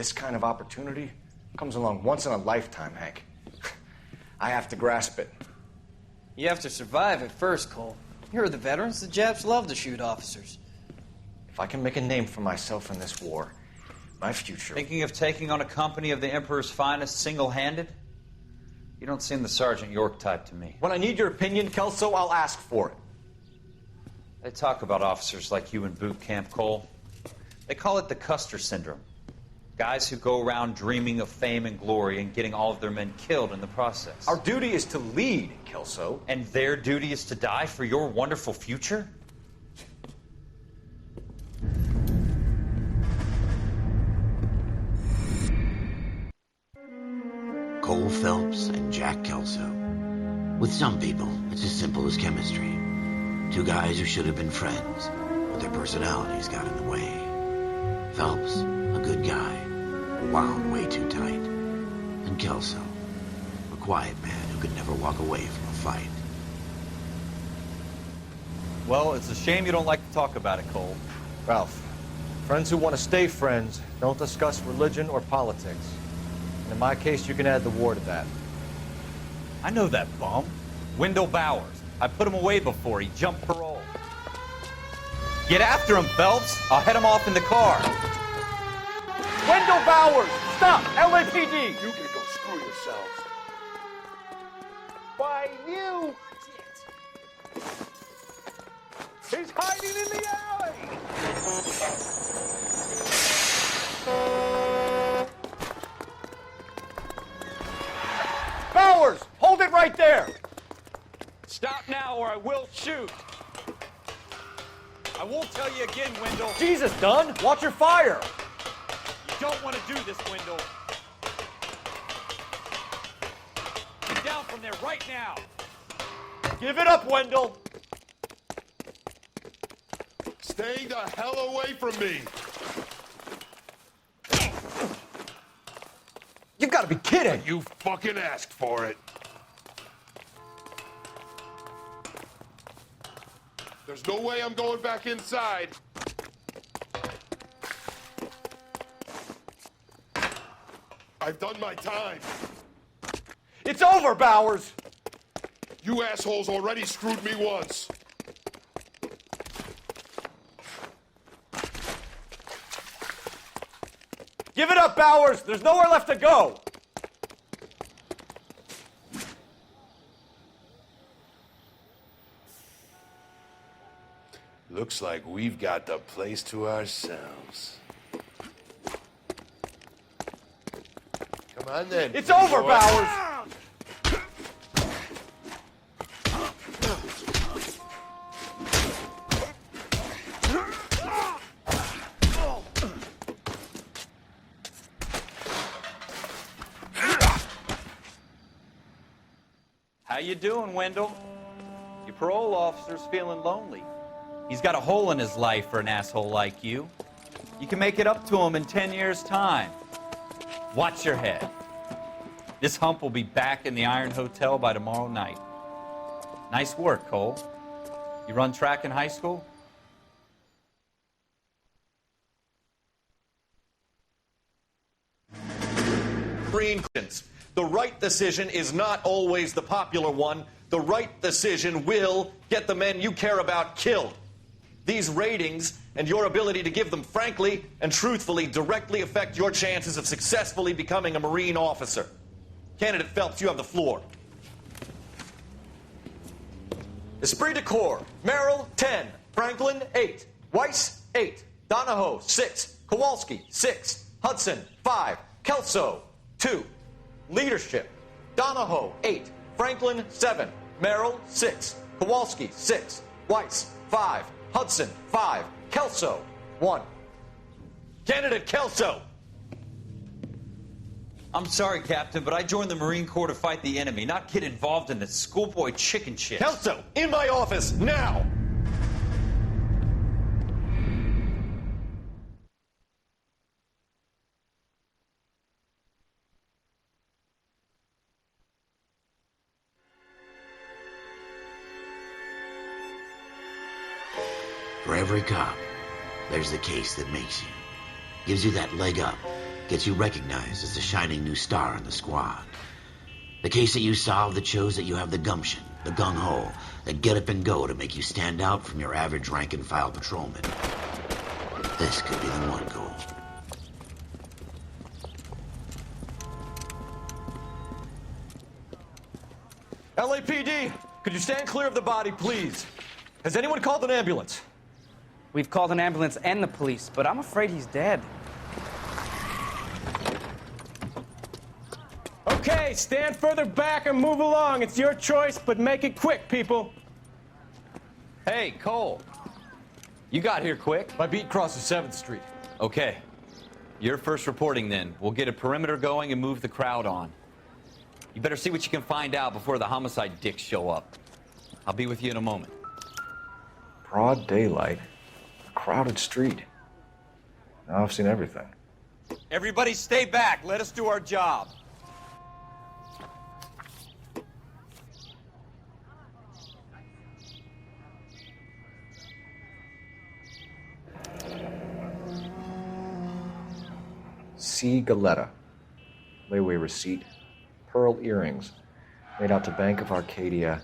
This kind of opportunity comes along once in a lifetime, Hank. I have to grasp it. You have to survive it first, Cole. Here are the veterans. The Japs love to shoot officers. If I can make a name for myself in this war, my future... Thinking of taking on a company of the Emperor's finest single-handed? You don't seem the Sergeant York type to me. When I need your opinion, Kelso, I'll ask for it. They talk about officers like you in boot camp, Cole. They call it the Custer syndrome. Guys who go around dreaming of fame and glory and getting all of their men killed in the process. Our duty is to lead, Kelso. And their duty is to die for your wonderful future? Cole Phelps and Jack Kelso. With some people, it's as simple as chemistry. Two guys who should have been friends, but their personalities got in the way. Phelps, a good guy, wound way too tight. And Kelso, a quiet man who could never walk away from a fight. Well, it's a shame you don't like to talk about it, Cole. Ralph, friends who want to stay friends don't discuss religion or politics. And in my case, you can add the war to that. I know that bum. Wendell Bowers. I put him away before. He jumped parole. Get after him, Phelps. I'll head him off in the car. Wendell Bowers! Stop! LAPD! You can go screw yourselves. Why, you... He's hiding in the alley! Bowers! Hold it right there! Stop now or I will shoot. I won't tell you again, Wendell. Jesus, Dunn! Watch your fire! You don't want to do this, Wendell. Get down from there right now. Give it up, Wendell! Stay the hell away from me. You've got to be kidding! You fucking asked for it. There's no way I'm going back inside. I've done my time. It's over, Bowers! You assholes already screwed me once. Give it up, Bowers! There's nowhere left to go! Looks like we've got the place to ourselves. Come on then. It's over, boy. Bowers! How you doing, Wendell? Your parole officer's feeling lonely. He's got a hole in his life for an asshole like you. You can make it up to him in 10 years' time. Watch your head. This hump will be back in the Iron Hotel by tomorrow night. Nice work, Cole. You run track in high school? The right decision is not always the popular one. The right decision will get the men you care about killed. These ratings and your ability to give them frankly and truthfully directly affect your chances of successfully becoming a Marine officer. Candidate Phelps, you have the floor. Esprit de Corps, Merrill, 10. Franklin, 8. Weiss, 8. Donahoe, 6. Kowalski, 6. Hudson, 5. Kelso, 2. Leadership, Donahoe, 8. Franklin, 7. Merrill, 6. Kowalski, 6. Weiss, 5. Hudson, 5. Kelso, 1. Candidate Kelso. I'm sorry, Captain, but I joined the Marine Corps to fight the enemy, not get involved in this schoolboy chicken shit. Kelso, in my office, now! For every cop, there's the case that makes you. Gives you that leg up, gets you recognized as the shining new star in the squad. The case that you solved that shows that you have the gumption, the gung-ho, the get up and go to make you stand out from your average rank-and-file patrolman. This could be the one, Cole. LAPD, could you stand clear of the body, please? Has anyone called an ambulance? We've called an ambulance and the police, but I'm afraid he's dead. Okay, stand further back and move along. It's your choice, but make it quick, people. Hey, Cole. You got here quick. My beat crosses 7th Street. Okay. You're first reporting then. We'll get a perimeter going and move the crowd on. You better see what you can find out before the homicide dicks show up. I'll be with you in a moment. Broad daylight. A crowded street. Now I've seen everything. Everybody stay back. Let us do our job. C. Galetta. Layaway receipt. Pearl earrings. Made out to Bank of Arcadia.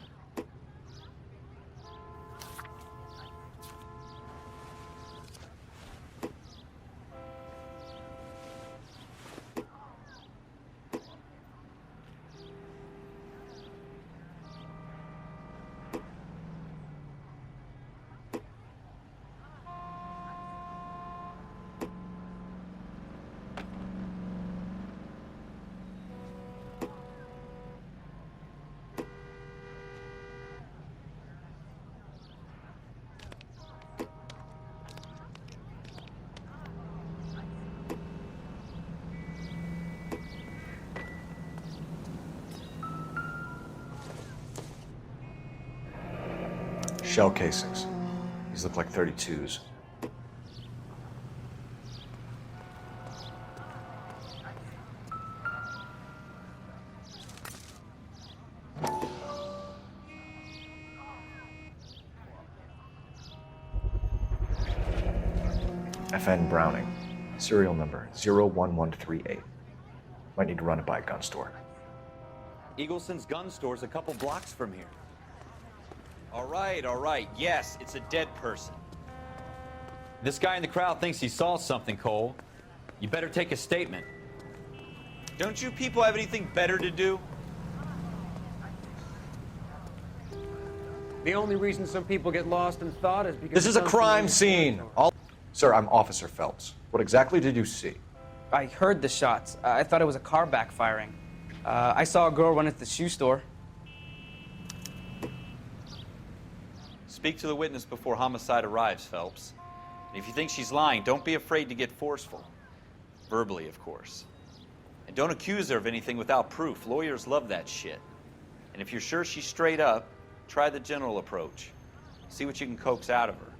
Shell casings. These look like 32s. FN Browning. Serial number 01138. Might need to run it by a gun store. Eagleson's gun store's a couple blocks from here. All right. Yes, it's a dead person. This guy in the crowd thinks he saw something, Cole. You better take a statement. Don't you people have anything better to do? The only reason some people get lost in thought is because... This is a crime scene. Sir, I'm Officer Phelps. What exactly did you see? I heard the shots. I thought it was a car backfiring. I saw a girl run into the shoe store. Speak to the witness before homicide arrives, Phelps. And if you think she's lying, don't be afraid to get forceful. Verbally, of course. And don't accuse her of anything without proof. Lawyers love that shit. And if you're sure she's straight up, try the general approach. See what you can coax out of her.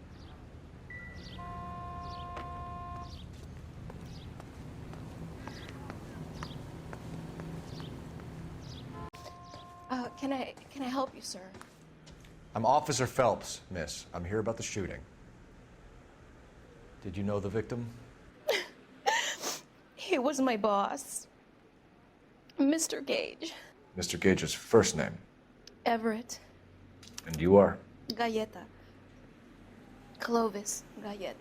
Can I help you, sir? I'm Officer Phelps, miss. I'm here about the shooting. Did you know the victim? He was my boss, Mr. Gage. Mr. Gage's first name. Everett. And you are? Galleta. Clovis Galleta.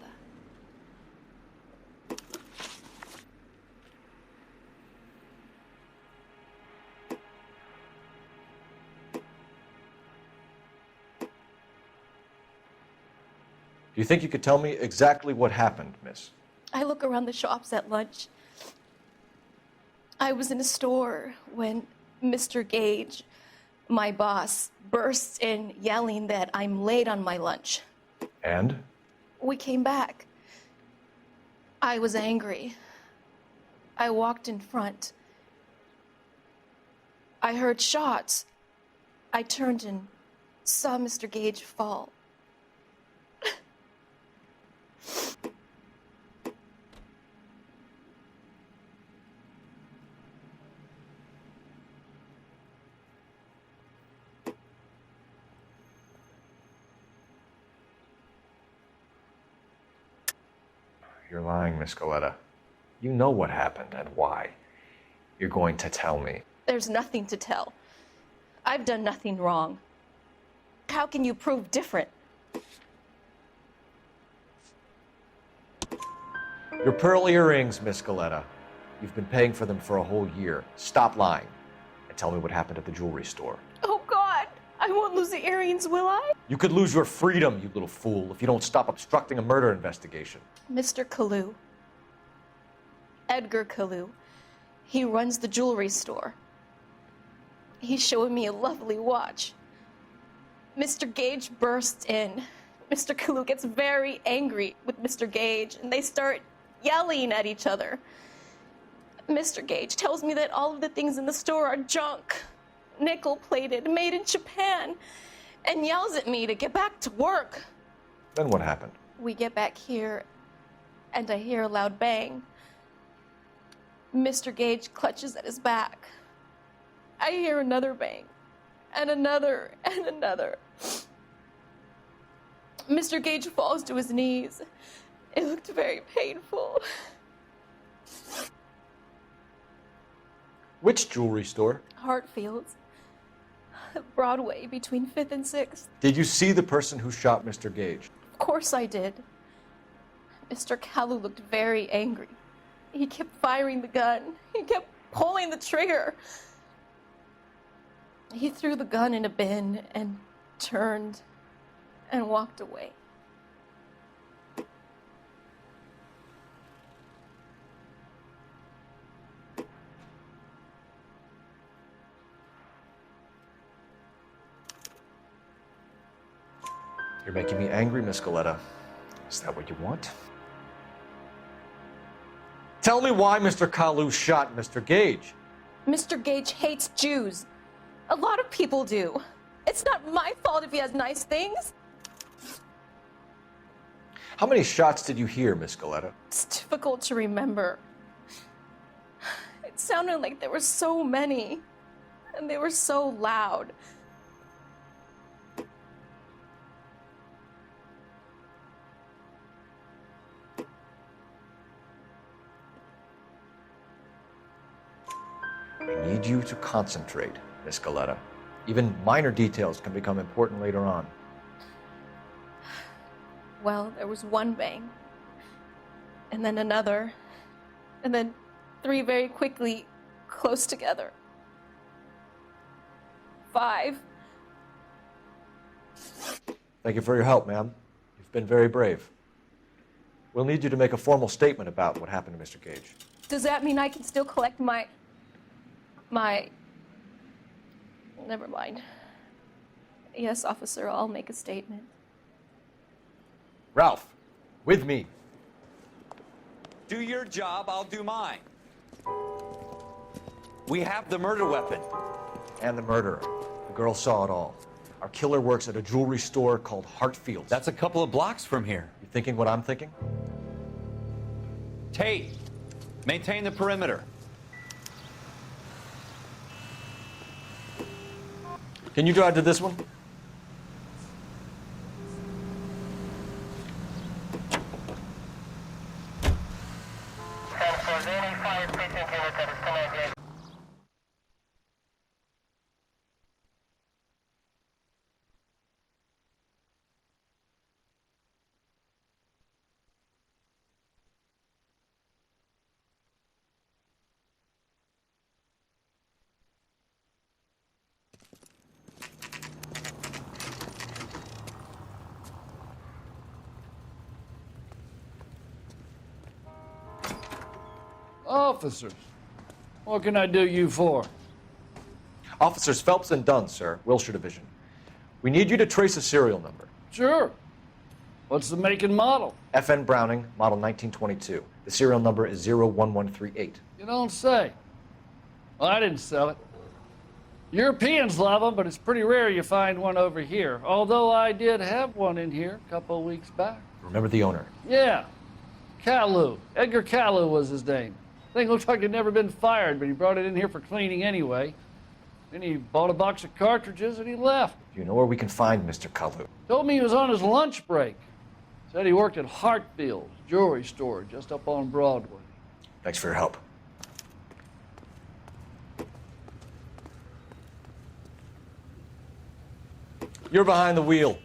Do you think you could tell me exactly what happened, miss? I look around the shops at lunch. I was in a store when Mr. Gage, my boss, bursts in yelling that I'm late on my lunch. And? We came back. I was angry. I walked in front. I heard shots. I turned and saw Mr. Gage fall. You're lying, Miss Galetta. You know what happened and why. You're going to tell me. There's nothing to tell. I've done nothing wrong. How can you prove different? Your pearl earrings, Miss Galetta. You've been paying for them for a whole year. Stop lying and tell me what happened at the jewelry store. Oh, God. I won't lose the earrings, will I? You could lose your freedom, you little fool, if you don't stop obstructing a murder investigation. Mr. Kalu. Edgar Kalu. He runs the jewelry store. He's showing me a lovely watch. Mr. Gage bursts in. Mr. Kalu gets very angry with Mr. Gage, and they start yelling at each other. Mr. Gage tells me that all of the things in the store are junk, nickel-plated, made in Japan, and yells at me to get back to work. Then what happened? We get back here, and I hear a loud bang. Mr. Gage clutches at his back. I hear another bang, and another, and another. Mr. Gage falls to his knees. It looked very painful. Which jewelry store? Hartfield's. Broadway, between 5th and 6th. Did you see the person who shot Mr. Gage? Of course I did. Mr. Kalu looked very angry. He kept firing the gun. He kept pulling the trigger. He threw the gun in a bin and turned and walked away. You're making me angry, Miss Galetta. Is that what you want? Tell me why Mr. Kalu shot Mr. Gage. Mr. Gage hates Jews. A lot of people do. It's not my fault if he has nice things. How many shots did you hear, Miss Galetta? It's difficult to remember. It sounded like there were so many, and they were so loud. I need you to concentrate, Miss Galetta. Even minor details can become important later on. Well, there was one bang, and then another, and then 3 very quickly, close together. 5. Thank you for your help, ma'am. You've been very brave. We'll need you to make a formal statement about what happened to Mr. Gage. Does that mean I can still collect my... Never mind. Yes, officer, I'll make a statement. Ralph, with me. Do your job, I'll do mine. We have the murder weapon. And the murderer. The girl saw it all. Our killer works at a jewelry store called Hartfield's. That's a couple of blocks from here. You thinking what I'm thinking? Tate, maintain the perimeter. Can you drive to this one? Officers, what can I do you for? Officers Phelps and Dunn, sir, Wilshire Division. We need you to trace a serial number. Sure. What's the make and model? FN Browning, model 1922. The serial number is 01138. You don't say. Well, I didn't sell it. Europeans love them, but it's pretty rare you find one over here. Although I did have one in here a couple of weeks back. Remember the owner? Yeah. Kalu. Edgar Kalu was his name. Thing looked like he'd never been fired, but he brought it in here for cleaning anyway. Then he bought a box of cartridges and he left. Do you know where we can find Mr. Kalu? Told me he was on his lunch break. Said he worked at Hartfield's jewelry store just up on Broadway. Thanks for your help. You're behind the wheel.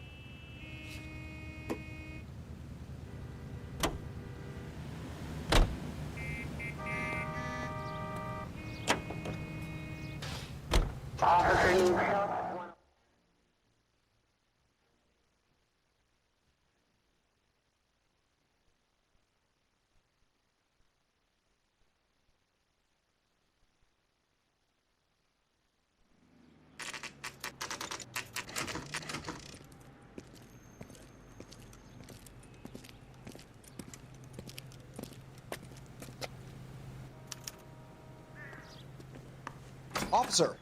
Officer,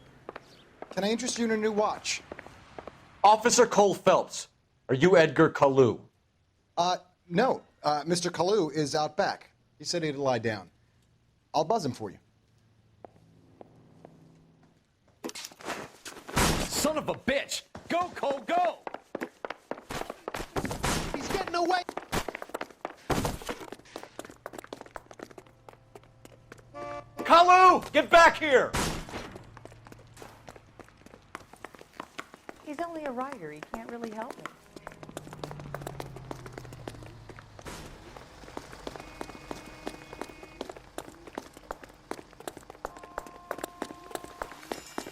can I interest you in a new watch? Officer Cole Phelps, are you Edgar Kalu? No. Mr. Kalu is out back. He said he'd lie down. I'll buzz him for you. Son of a bitch! Go, Cole, go! He's getting away! Kalu, get back here! He's only a writer. He can't really help me.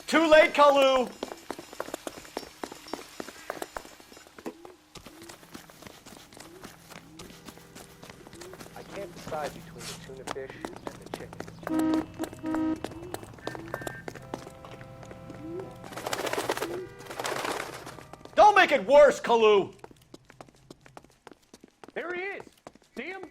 Too late, Kalu! I can't decide between the tuna fish and the chicken. Don't make it worse, Kalu! There he is. See him?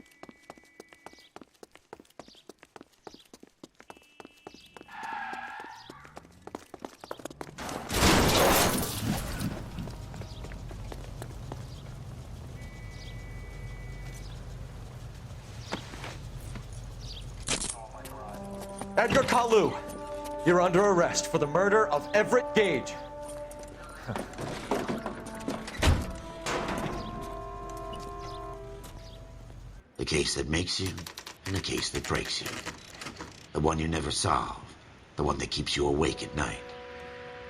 Edgar Kalu, you're under arrest for the murder of Everett Gage. The case that makes you, and the case that breaks you. The one you never solve, the one that keeps you awake at night.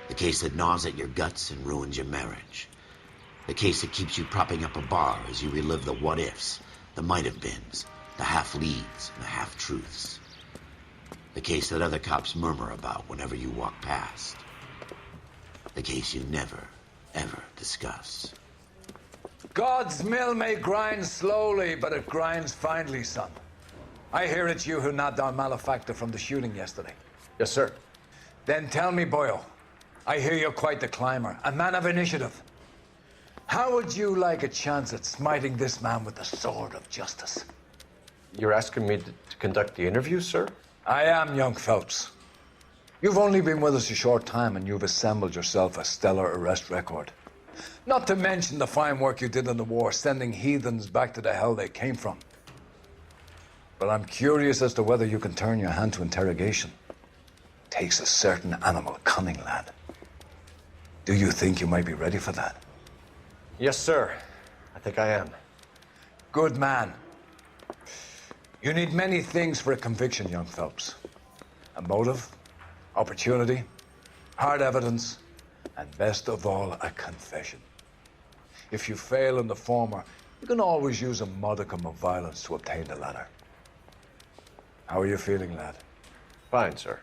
The case that gnaws at your guts and ruins your marriage. The case that keeps you propping up a bar as you relive the what-ifs, the might-have-beens, the half-leads, and the half-truths. The case that other cops murmur about whenever you walk past. The case you never, ever discuss. God's mill may grind slowly, but it grinds finely, son. I hear it's you who nabbed our malefactor from the shooting yesterday. Yes, sir. Then tell me, Boyle, I hear you're quite the climber, a man of initiative. How would you like a chance at smiting this man with the sword of justice? You're asking me to conduct the interview, sir? I am, young Phelps. You've only been with us a short time, and you've assembled yourself a stellar arrest record. Not to mention the fine work you did in the war, sending heathens back to the hell they came from. But I'm curious as to whether you can turn your hand to interrogation. Takes a certain animal cunning, lad. Do you think you might be ready for that? Yes, sir. I think I am. Good man. You need many things for a conviction, young Phelps. A motive, opportunity, hard evidence, and best of all, a confession. If you fail in the former, you can always use a modicum of violence to obtain the latter. How are you feeling, lad? Fine, sir.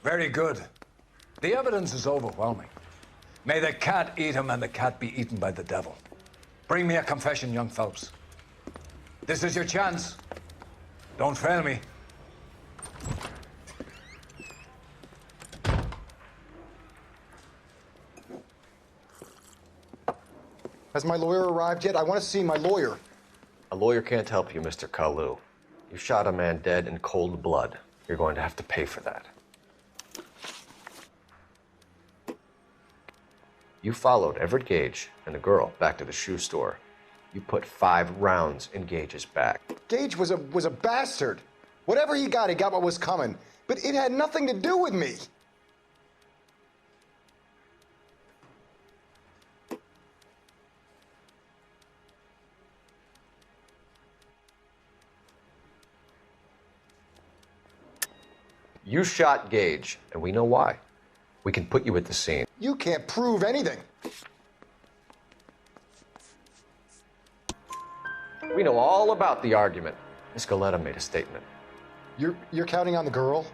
Very good. The evidence is overwhelming. May the cat eat him and the cat be eaten by the devil. Bring me a confession, young Phelps. This is your chance. Don't fail me. Has my lawyer arrived yet? I want to see my lawyer. A lawyer can't help you, Mr. Kalu. You shot a man dead in cold blood. You're going to have to pay for that. You followed Everett Gage and the girl back to the shoe store. You put 5 rounds in Gage's back. Gage was a bastard. Whatever he got what was coming. But it had nothing to do with me. You shot Gage, and we know why. We can put you at the scene. You can't prove anything. We know all about the argument. Miss Goleta made a statement. You're counting on the girl?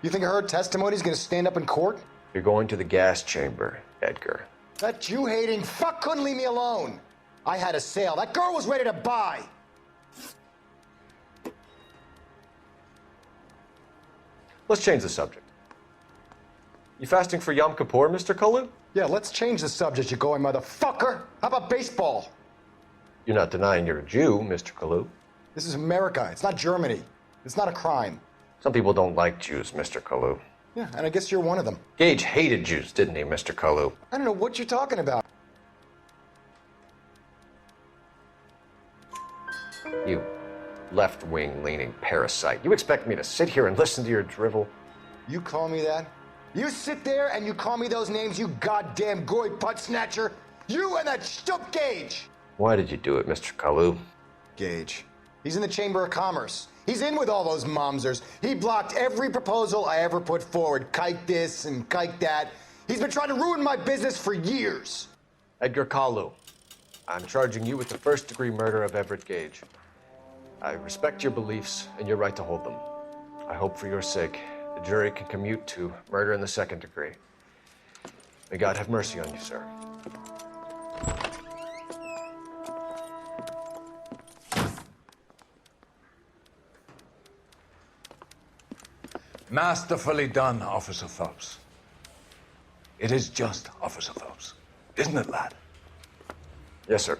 You think her testimony is going to stand up in court? You're going to the gas chamber, Edgar. That Jew-hating fuck couldn't leave me alone. I had a sale. That girl was ready to buy. Let's change the subject. You fasting for Yom Kippur, Mr. Kalu? Yeah, let's change the subject, you going motherfucker. How about baseball? You're not denying you're a Jew, Mr. Kalu. This is America. It's not Germany. It's not a crime. Some people don't like Jews, Mr. Kalu. Yeah, and I guess you're one of them. Gage hated Jews, didn't he, Mr. Kalu? I don't know what you're talking about. You left-wing leaning parasite. You expect me to sit here and listen to your drivel? You call me that? You sit there and you call me those names, you goddamn goy putt snatcher? You and that shtup Gage! Why did you do it, Mr. Kalu? Gage. He's in the Chamber of Commerce. He's in with all those momsers. He blocked every proposal I ever put forward. Kike this and kike that. He's been trying to ruin my business for years. Edgar Kalu, I'm charging you with the first-degree murder of Everett Gage. I respect your beliefs and your right to hold them. I hope for your sake the jury can commute to murder in the second degree. May God have mercy on you, sir. Masterfully done, Officer Phelps. It is just, Officer Phelps. Isn't it, lad? Yes, sir.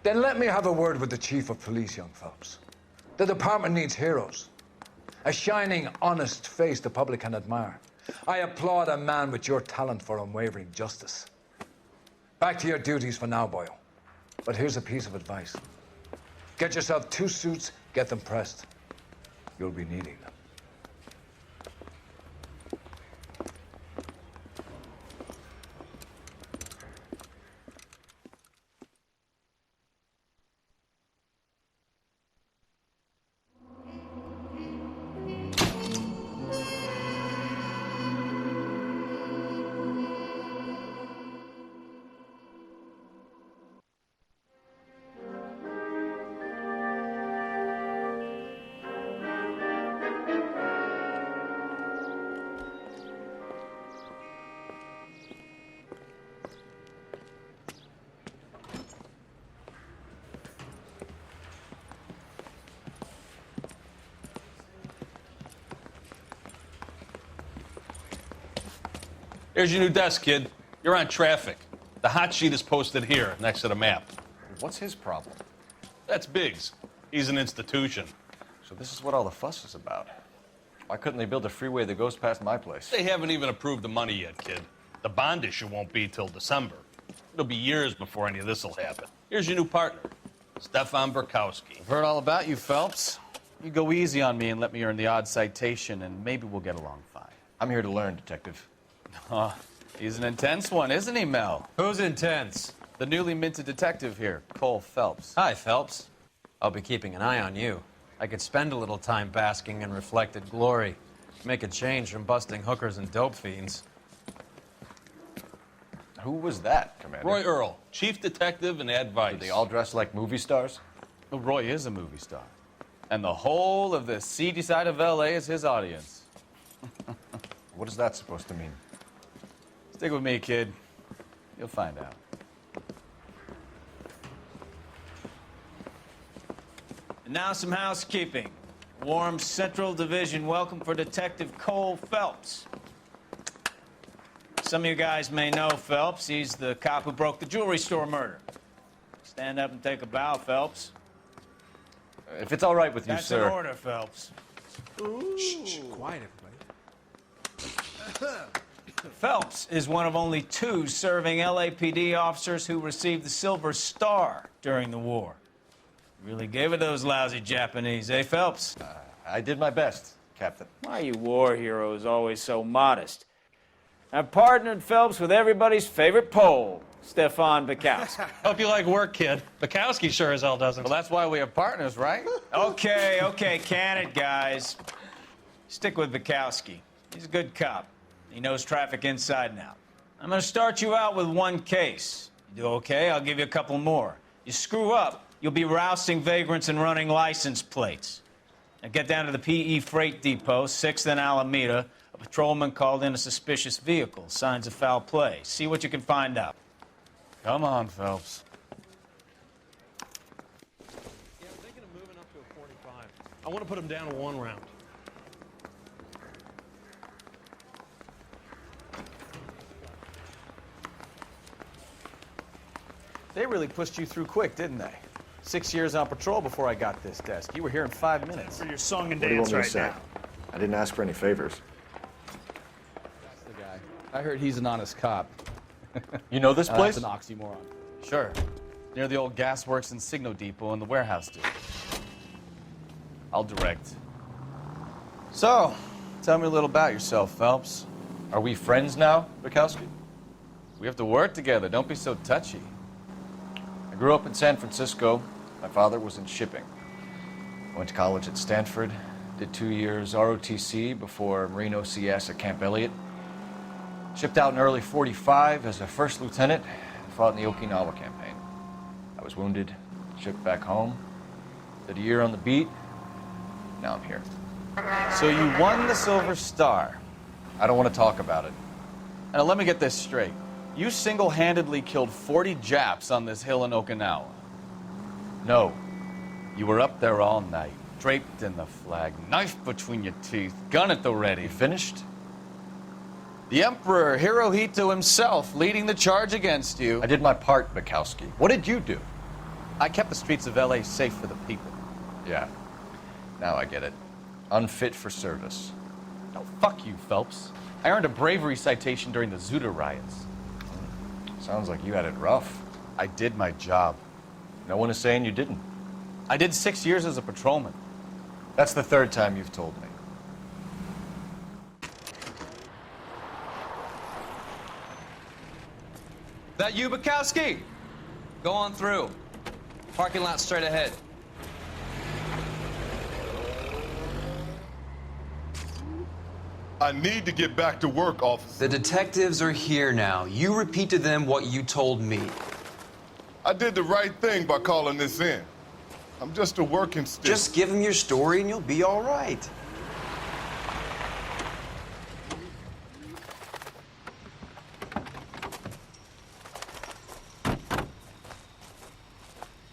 Then let me have a word with the Chief of Police, young Phelps. The department needs heroes. A shining, honest face the public can admire. I applaud a man with your talent for unwavering justice. Back to your duties for now, Boyle. But here's a piece of advice. Get yourself 2 suits, get them pressed. You'll be needing them. Here's your new desk, kid. You're on traffic. The hot sheet is posted here, next to the map. What's his problem? That's Biggs. He's an institution. So this is what all the fuss is about. Why couldn't they build a freeway that goes past my place? They haven't even approved the money yet, kid. The bond issue won't be till December. It'll be years before any of this will happen. Here's your new partner, Stefan Burkowski. I've heard all about you, Phelps. You go easy on me and let me earn the odd citation, and maybe we'll get along fine. I'm here to learn, Detective. He's an intense one, isn't he, Mel? Who's intense? The newly minted detective here, Cole Phelps. Hi, Phelps. I'll be keeping an eye on you. I could spend a little time basking in reflected glory. Make a change from busting hookers and dope fiends. Who was that, Commander? Roy Earl, chief detective and advice. Do they all dress like movie stars? Well, Roy is a movie star. And the whole of the seedy side of L.A. is his audience. What is that supposed to mean? Stick with me, kid. You'll find out. And now some housekeeping. Warm Central Division welcome for Detective Cole Phelps. Some of you guys may know Phelps. He's the cop who broke the jewelry store murder. Stand up and take a bow, Phelps. If it's all right with you, That's sir. an order, Phelps. Shh, quiet, everybody. Phelps is one of only 2 serving LAPD officers who received the Silver Star during the war. Really gave it those lousy Japanese, eh, Phelps? I did my best, Captain. Why are you war heroes always so modest? I've partnered Phelps with everybody's favorite Pole, Stefan Bukowski. Hope you like work, kid. Bukowski sure as hell doesn't. Well, that's why we have partners, right? Okay, can it, guys. Stick with Bukowski. He's a good cop. He knows traffic inside and out. I'm going to start you out with one case. You do okay, I'll give you a couple more. You screw up, you'll be rousting vagrants and running license plates. Now get down to the PE Freight Depot, 6th and Alameda. A patrolman called in a suspicious vehicle. Signs of foul play. See what you can find out. Come on, Phelps. Yeah, I'm thinking of moving up to a 45. I want to put him down to 1 round. They really pushed you through quick, didn't they? 6 years on patrol before I got this desk. You were here in 5 minutes. For your song and What do you dance want me to right say? now. I didn't ask for any favors. That's the guy. I heard he's an honest cop. You know this place? That's an oxymoron. Sure. Near the old gasworks and Signo Depot and the warehouse, dude. I'll direct. So, tell me a little about yourself, Phelps. Are we friends now, Bukowski? We have to work together. Don't be so touchy. I grew up in San Francisco. My father was in shipping. I went to college at Stanford, did 2 years ROTC before Marine OCS at Camp Elliott. Shipped out in early '45 as a first lieutenant, fought in the Okinawa campaign. I was wounded, shipped back home, did a year on the beat. Now I'm here. So you won the Silver Star. I don't want to talk about it. And let me get this straight. You single-handedly killed 40 Japs on this hill in Okinawa. No. You were up there all night, draped in the flag, knife between your teeth, gun at the ready. You finished? The Emperor Hirohito himself leading the charge against you. I did my part, Bukowski. What did you do? I kept the streets of L.A. safe for the people. Yeah. Now I get it. Unfit for service. No, fuck you, Phelps. I earned a bravery citation during the Zuda riots. Sounds like you had it rough. I did my job. No one is saying you didn't. I did 6 years as a patrolman. That's the 3rd time you've told me. That you, Bukowski? Go on through. Parking lot straight ahead. I need to get back to work, officer. The detectives are here now. You repeat to them what you told me. I did the right thing by calling this in. I'm just a working stick. Just give them your story and you'll be all right.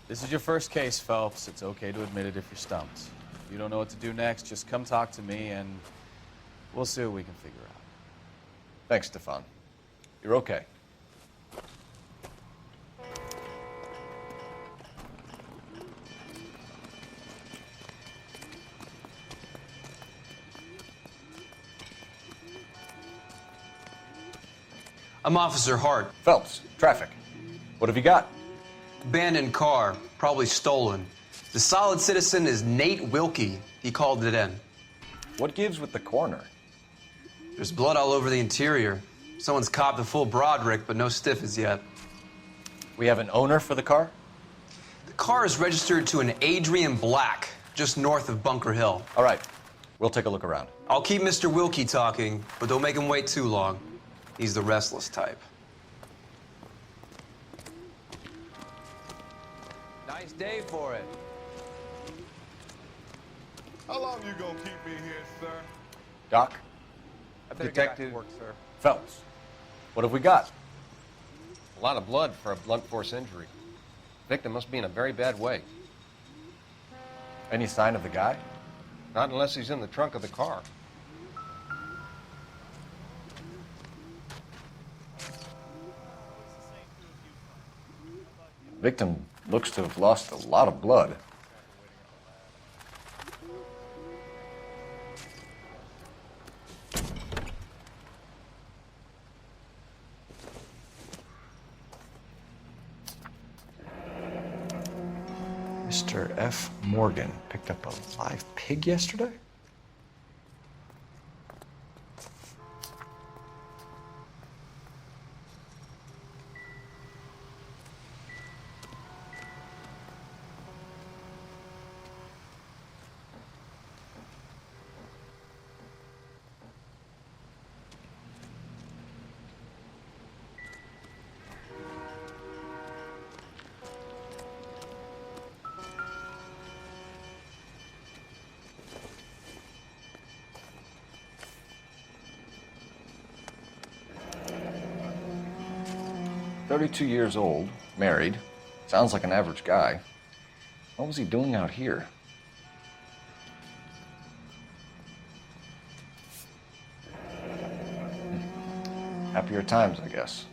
This is your first case, Phelps. It's okay to admit it if you're stumped. If you don't know what to do next, just come talk to me and we'll see what we can figure out. Thanks, Stefan. You're okay. I'm Officer Hart. Phelps, traffic. What have you got? Abandoned car, probably stolen. The solid citizen is Nate Wilkie. He called it in. What gives with the coroner? There's blood all over the interior. Someone's copped a full Broderick, but no stiff as yet. We have an owner for the car? The car is registered to an Adrian Black, just north of Bunker Hill. All right. We'll take a look around. I'll keep Mr. Wilkie talking, but don't make him wait too long. He's the restless type. Nice day for it. How long you gonna keep me here, sir? Doc? I better get back to work, sir. Phelps, what have we got? A lot of blood for a blunt force injury. Victim must be in a very bad way. Any sign of the guy? Not unless he's in the trunk of the car. Victim looks to have lost a lot of blood. Mr. F. Morgan picked up a live pig yesterday? 32 years old, married. Sounds like an average guy. What was he doing out here? Happier times, I guess.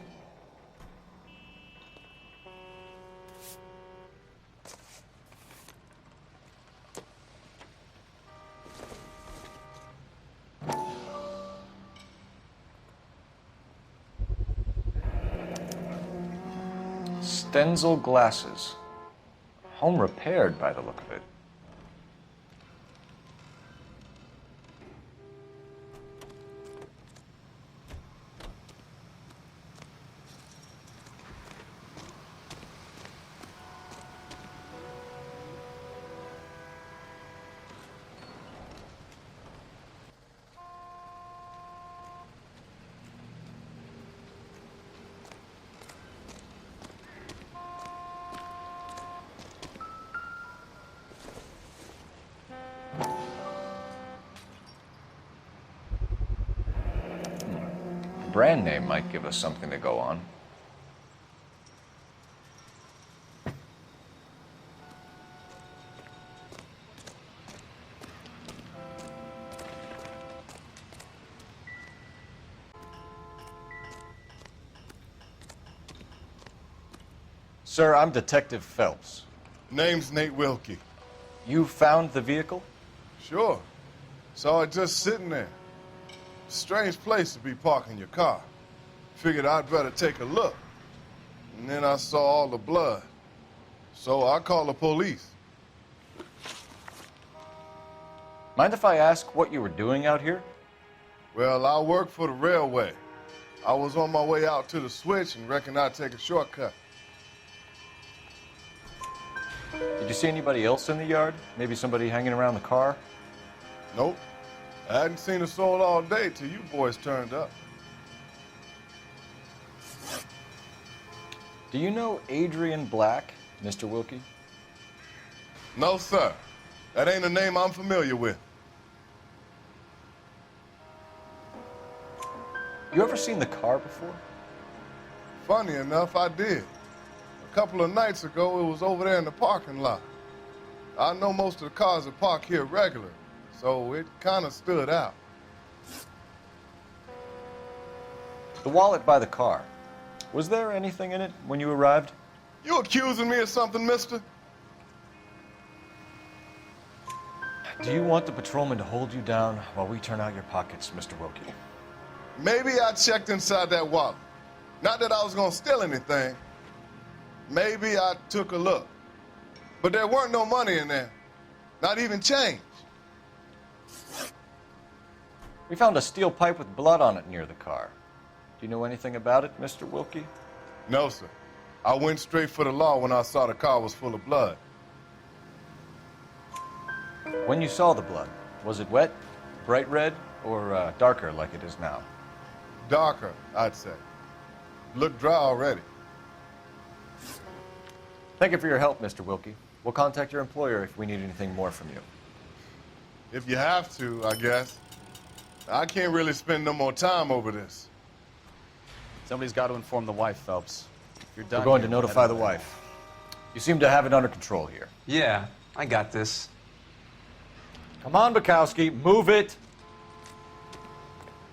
Stenzel glasses. Home repaired by the look of it. Brand name might give us something to go on. Sir, I'm Detective Phelps. Name's Nate Wilkie. You found the vehicle? Sure. Saw it just sitting there. Strange place to be parking your car. Figured I'd better take a look. And then I saw all the blood. So I called the police. Mind if I ask what you were doing out here? Well, I work for the railway. I was on my way out to the switch and reckoned I'd take a shortcut. Did you see anybody else in the yard? Maybe somebody hanging around the car? Nope. I hadn't seen a soul all day till you boys turned up. Do you know Adrian Black, Mr. Wilkie? No, sir. That ain't a name I'm familiar with. You ever seen the car before? Funny enough, I did. A couple of nights ago, it was over there in the parking lot. I know most of the cars are parked here regular, so it kind of stood out. The wallet by the car. Was there anything in it when you arrived? You accusing me of something, mister? Do you want the patrolman to hold you down while we turn out your pockets, Mr. Wilkie? Maybe I checked inside that wallet. Not that I was gonna steal anything. Maybe I took a look. But there weren't no money in there. Not even change. We found a steel pipe with blood on it near the car. Do you know anything about it, Mr. Wilkie? No, sir. I went straight for the law when I saw the car was full of blood. When you saw the blood, was it wet, bright red, or darker like it is now? Darker, I'd say. Looked dry already. Thank you for your help, Mr. Wilkie. We'll contact your employer if we need anything more from you. If you have to, I guess. I can't really spend no more time over this. Somebody's got to inform the wife, Phelps. If you're done, We're going to notify the wife. You seem to have it under control here. Yeah, I got this. Come on, Bukowski, move it.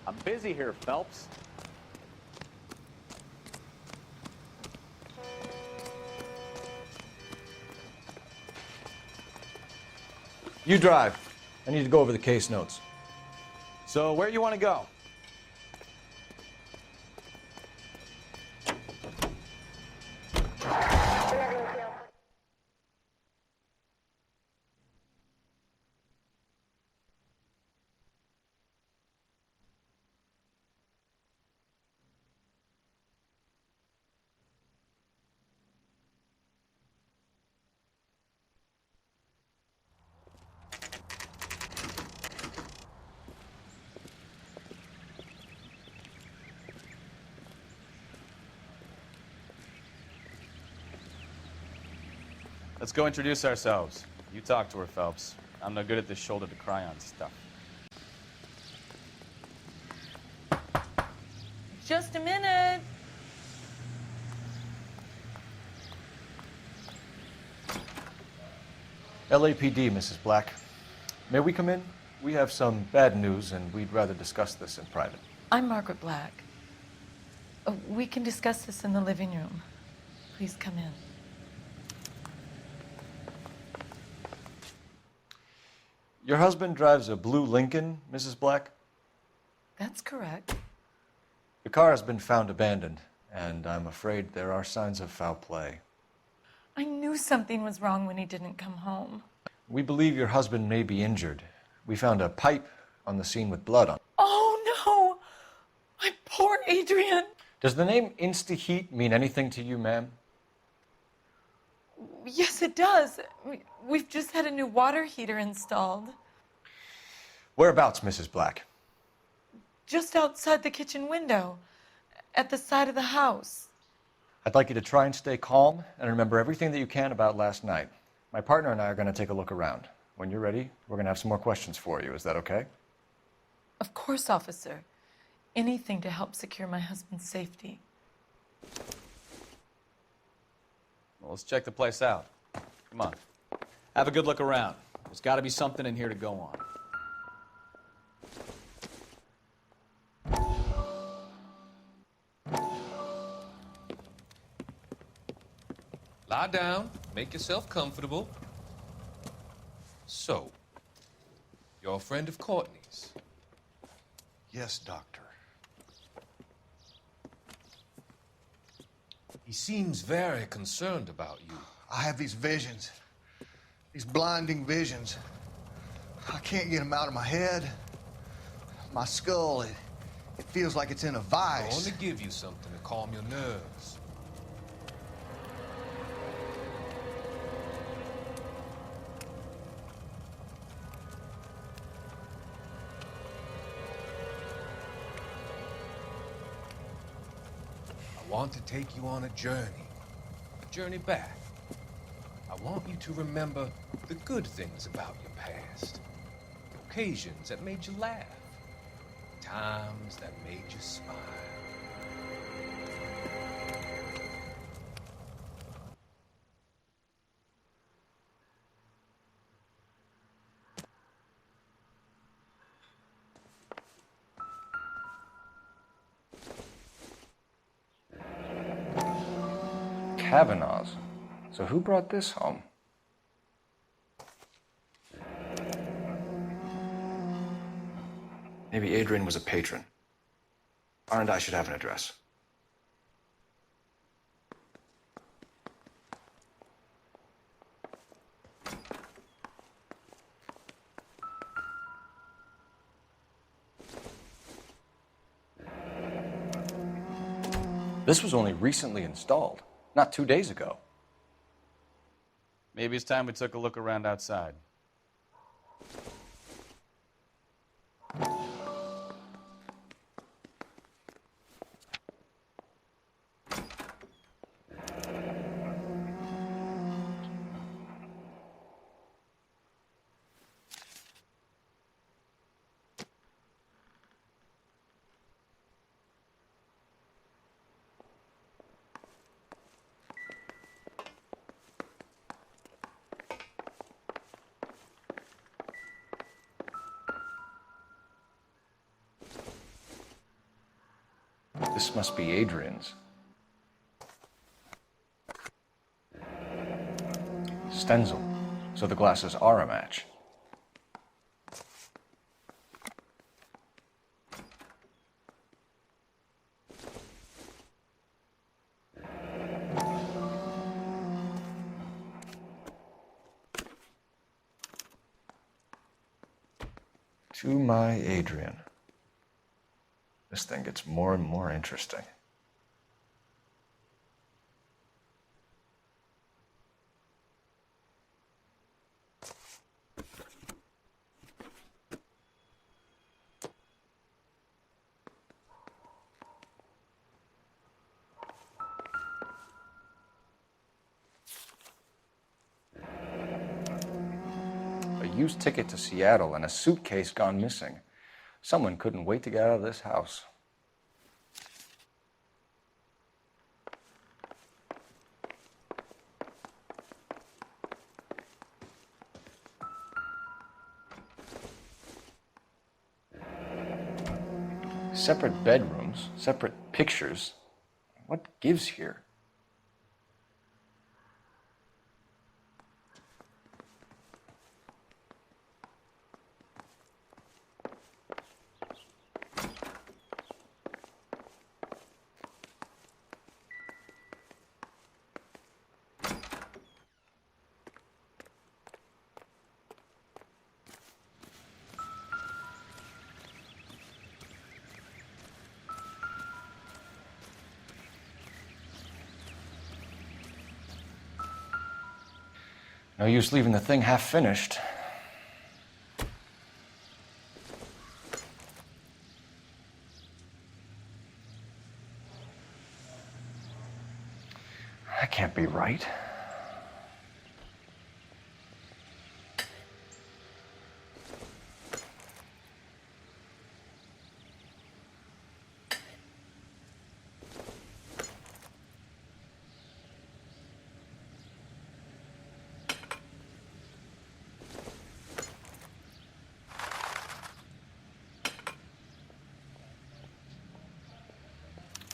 I'm busy here, Phelps. You drive. I need to go over the case notes. So where you want to go? Let's go introduce ourselves. You talk to her, Phelps. I'm no good at this shoulder to cry on stuff. Just a minute. LAPD, Mrs. Black. May we come in? We have some bad news, and we'd rather discuss this in private. I'm Margaret Black. We can discuss this in the living room. Please come in. Your husband drives a blue Lincoln, Mrs. Black? That's correct. The car has been found abandoned, and I'm afraid there are signs of foul play. I knew something was wrong when he didn't come home. We believe your husband may be injured. We found a pipe on the scene with blood on it. Oh, no! My poor Adrian! Does the name Insta-Heat mean anything to you, ma'am? Yes, it does. We've just had a new water heater installed. Whereabouts, Mrs. Black? Just outside the kitchen window, at the side of the house. I'd like you to try and stay calm and remember everything that you can about last night. My partner and I are going to take a look around. When you're ready, we're going to have some more questions for you. Is that okay? Of course, officer. Anything to help secure my husband's safety. Well, let's check the place out. Come on. Have a good look around. There's got to be something in here to go on. Lie down, make yourself comfortable. So, you're a friend of Courtney's? Yes, Doctor. He seems very concerned about you. I have these visions, these blinding visions. I can't get them out of my head. My skull, it feels like it's in a I vice. want to give you something to calm your nerves. I want to take you on a journey back. I want you to remember the good things about your past, occasions that made you laugh, times that made you smile. Kavanaugh's. So who brought this home? Maybe Adrian was a patron. R and I should have an address. This was only recently installed, not 2 days ago. Maybe it's time we took a look around outside. This must be Adrian's. Stenzel. So the glasses are a match. To my Adrian. This thing gets more and more interesting. A used ticket to Seattle and a suitcase gone missing. Someone couldn't wait to get out of this house. Separate bedrooms, separate pictures. What gives here? No use leaving the thing half finished. That can't be right.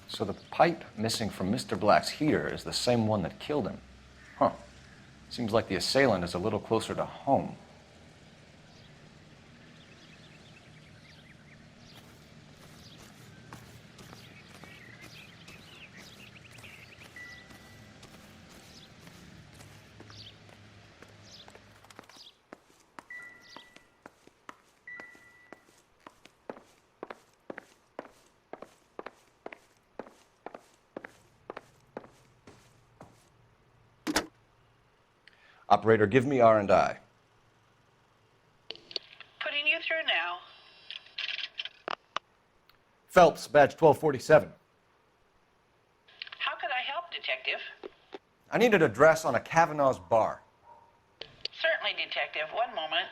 So the pipe missing from Mr. Black's heater is the same one that killed him. Huh. Seems like the assailant is a little closer to home. Operator, give me R&I. Putting you through now. Phelps, badge 1247. How could I help, Detective? I need an address on a Kavanaugh's bar. Certainly, Detective. One moment.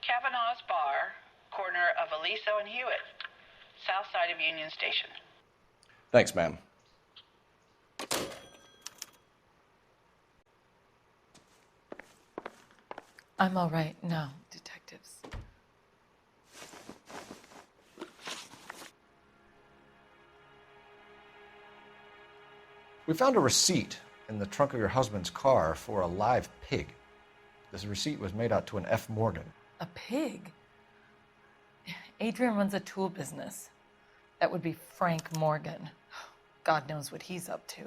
Kavanaugh's Bar, corner of Aliso and Hewitt, south side of Union Station. Thanks, ma'am. I'm all right now, detectives. We found a receipt in the trunk of your husband's car for a live pig. This receipt was made out to an F. Morgan. A pig? Adrian runs a tool business. That would be Frank Morgan. God knows what he's up to.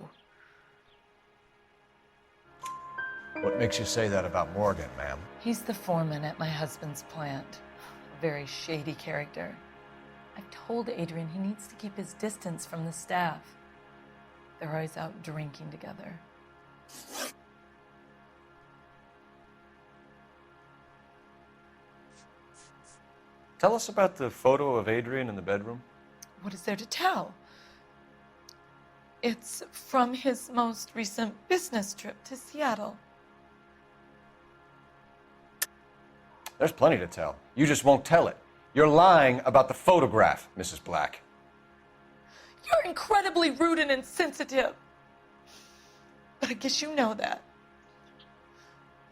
What makes you say that about Morgan, ma'am? He's the foreman at my husband's plant. A very shady character. I've told Adrian he needs to keep his distance from the staff. They're always out drinking together. Tell us about the photo of Adrian in the bedroom. What is there to tell? It's from his most recent business trip to Seattle. There's plenty to tell. You just won't tell it. You're lying about the photograph, Mrs. Black. You're incredibly rude and insensitive. But I guess you know that.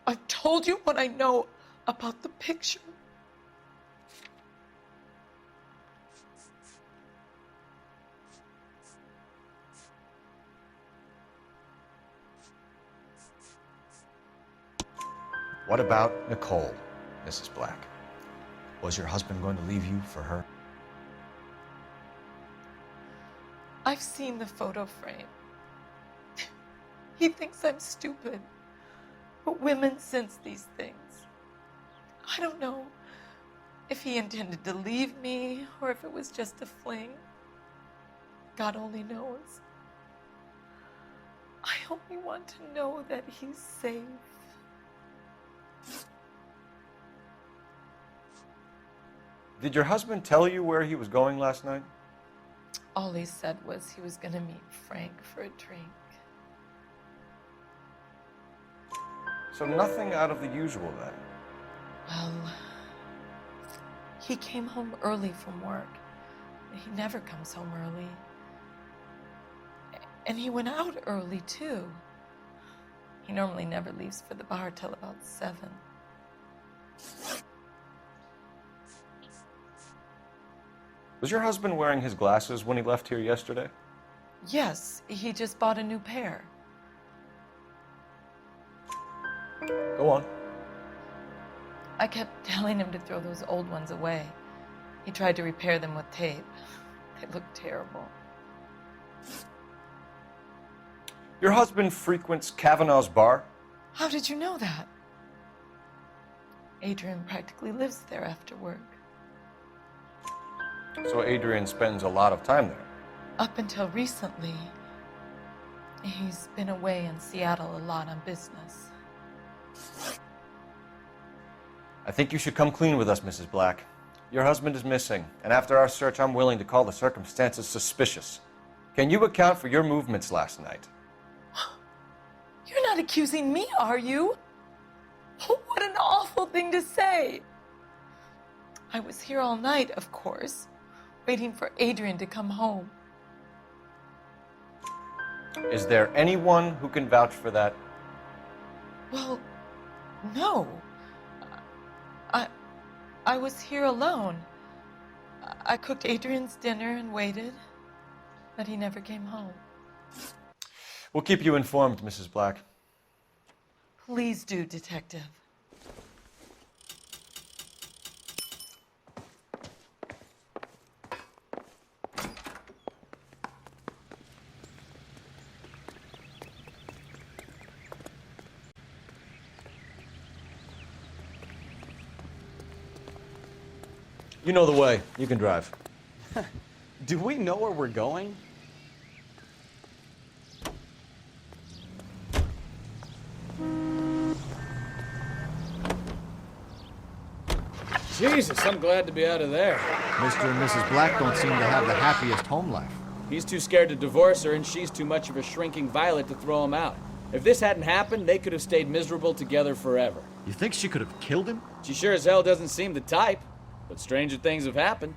I've told you what I know about the picture. What about Nicole, Mrs. Black? Was your husband going to leave you for her? I've seen the photo frame. He thinks I'm stupid. But women sense these things. I don't know if he intended to leave me or if it was just a fling. God only knows. I only want to know that he's safe. Did your husband tell you where he was going last night? All he said was he was going to meet Frank for a drink. So nothing out of the usual then? Well, he came home early from work. He never comes home early. And he went out early, too. He normally never leaves for the bar till about 7. Was your husband wearing his glasses when he left here yesterday? Yes, he just bought a new pair. Go on. I kept telling him to throw those old ones away. He tried to repair them with tape. They looked terrible. Your husband frequents Kavanaugh's bar? How did you know that? Adrian practically lives there after work. So Adrian spends a lot of time there. Up until recently, he's been away in Seattle a lot on business. I think you should come clean with us, Mrs. Black. Your husband is missing, and after our search, I'm willing to call the circumstances suspicious. Can you account for your movements last night? You're not accusing me, are you? What an awful thing to say. I was here all night, of course, waiting for Adrian to come home. Is there anyone who can vouch for that? Well, no. I was here alone. I cooked Adrian's dinner and waited, but he never came home. We'll keep you informed, Mrs. Black. Please do, Detective. You know the way. You can drive. Do we know where we're going? Jesus, I'm glad to be out of there. Mr. and Mrs. Black don't seem to have the happiest home life. He's too scared to divorce her, and she's too much of a shrinking violet to throw him out. If this hadn't happened, they could have stayed miserable together forever. You think she could have killed him? She sure as hell doesn't seem the type, but stranger things have happened.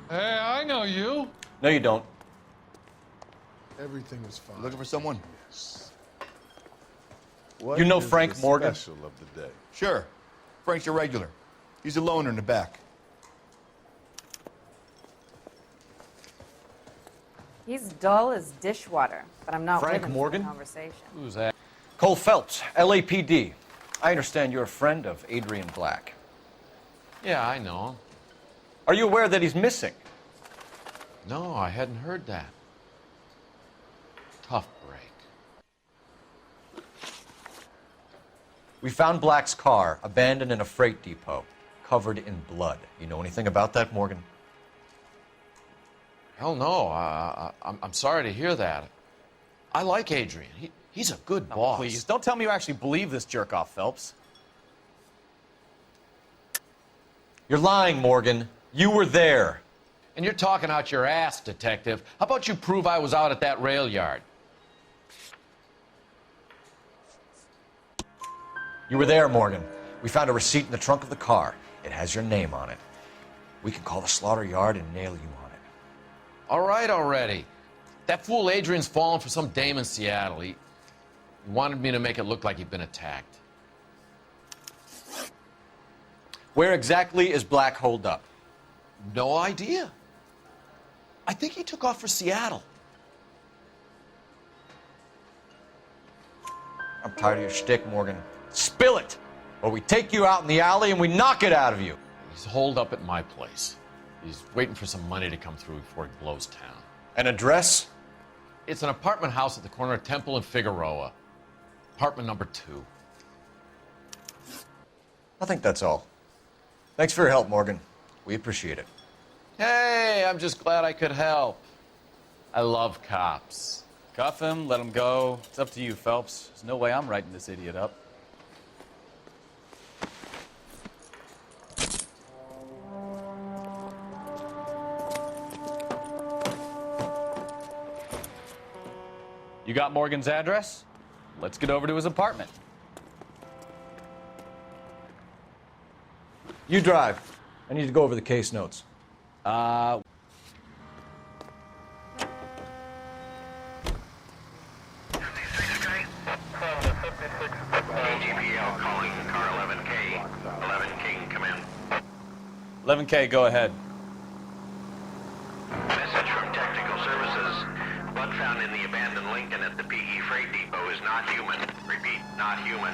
Hey, I know you. No, you don't. Everything is fine. Looking for someone? Yes. You know Frank Morgan? Special of the day. Sure. Frank's your regular. He's a loner in the back. He's dull as dishwater, but I'm not Frank with him Morgan? for the conversation. Who's that? Cole Phelps, LAPD. I understand you're a friend of Adrian Black. Yeah, I know him. Are you aware that he's missing? No, I hadn't heard that. Tough break. We found Black's car abandoned in a freight depot, covered in blood. You know anything about that, Morgan? Hell no. I'm sorry to hear that. I like Adrian. He's a good boss. Please, don't tell me you actually believe this jerk-off, Phelps. You're lying, Morgan. You were there. And you're talking out your ass, detective. How about you prove I was out at that rail yard? You were there, Morgan. We found a receipt in the trunk of the car. It has your name on it. We can call the slaughter yard and nail you on it. All right already. That fool Adrian's fallen for some dame in Seattle. He wanted me to make it look like he'd been attacked. Where exactly is Black holed up? No idea. I think he took off for Seattle. I'm tired of your shtick, Morgan. Spill it, or we take you out in the alley and we knock it out of you. He's holed up at my place. He's waiting for some money to come through before he blows town. An address? It's an apartment house at the corner of Temple and Figueroa. Apartment number 2. I think that's all. Thanks for your help, Morgan. We appreciate it. Hey, I'm just glad I could help. I love cops. Cuff him, let him go. It's up to you, Phelps. There's no way I'm writing this idiot up. You got Morgan's address? Let's get over to his apartment. You drive. I need to go over the case notes. AGPL calling car 11K. 11K, come in. 11K, go ahead. Message from Technical Services. Blood found in the abandoned Lincoln at the PE Freight Depot is not human. Repeat, not human.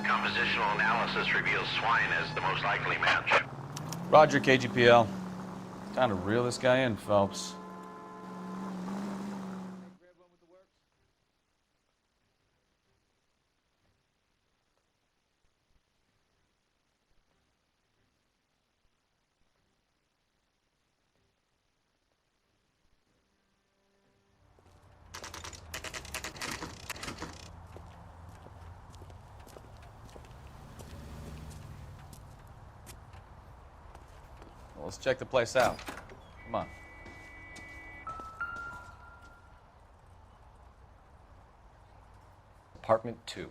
Compositional analysis reveals swine as the most likely match. Roger, KGPL. Time to reel this guy in, Phelps. Well, let's check the place out. Come on. Apartment 2.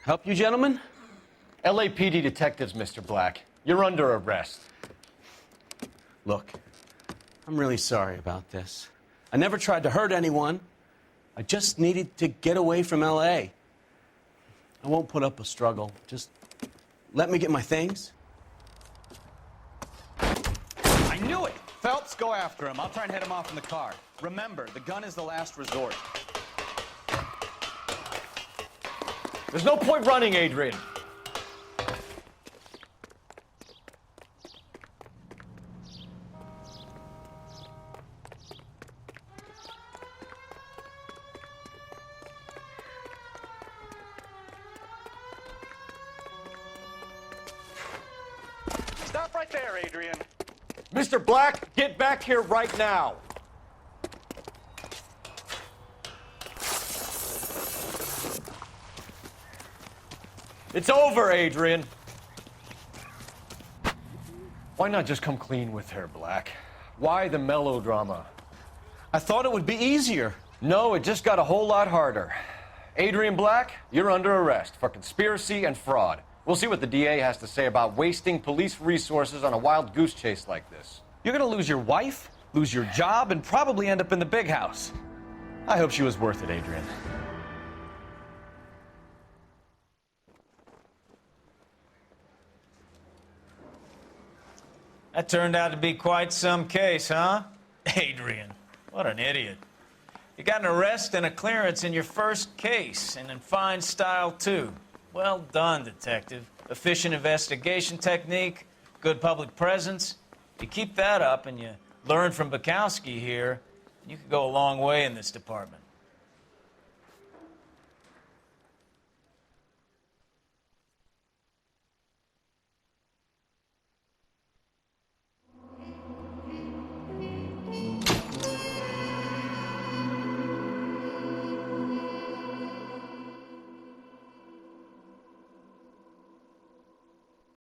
Help you, gentlemen? LAPD detectives, Mr. Black. You're under arrest. Look, I'm really sorry about this. I never tried to hurt anyone. I just needed to get away from L.A. I won't put up a struggle. Just let me get my things. I knew it! Phelps, go after him. I'll try and head him off in the car. Remember, the gun is the last resort. There's no point running, Adrian. Stop right there, Adrian. Mr. Black, get back here right now. It's over, Adrian. Why not just come clean with her, Black? Why the melodrama? I thought it would be easier. No, it just got a whole lot harder. Adrian Black, you're under arrest for conspiracy and fraud. We'll see what the DA has to say about wasting police resources on a wild goose chase like this. You're gonna lose your wife, lose your job, and probably end up in the big house. I hope she was worth it, Adrian. That turned out to be quite some case, huh? Adrian, what an idiot. You got an arrest and a clearance in your first case, and in fine style, too. Well done, detective. Efficient investigation technique, good public presence. You keep that up and you learn from Bukowski here, you could go a long way in this department.